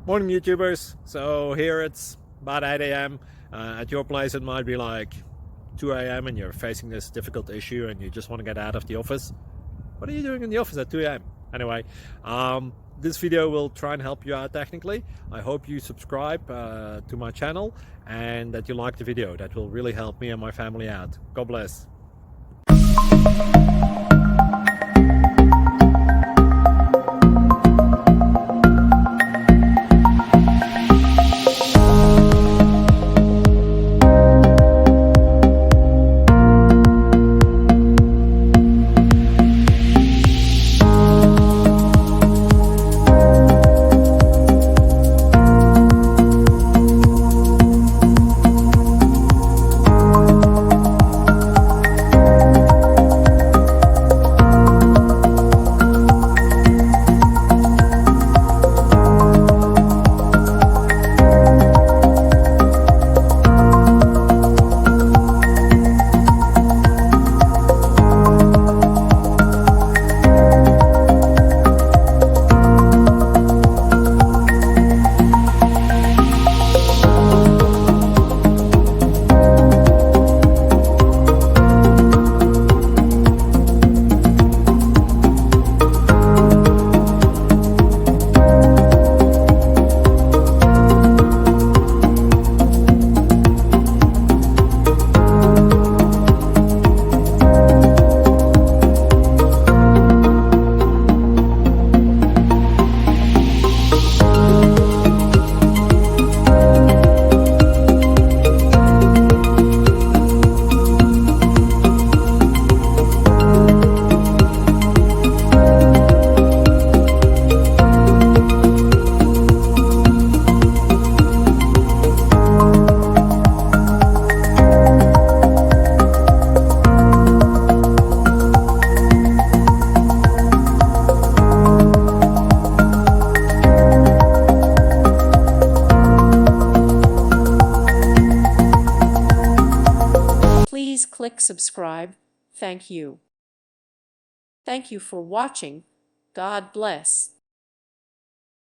Morning YouTubers. So here it's about 8 a.m. At your place it might be like 2 a.m. and you're facing this difficult issue and you just want to get out of the office. What are you doing in the office at 2 a.m.? Anyway, this video will try and help you out technically. I hope you subscribe to my channel and that you like the video. That will really help me and my family out. God bless. Please click subscribe. Thank you. Thank you for watching. God bless.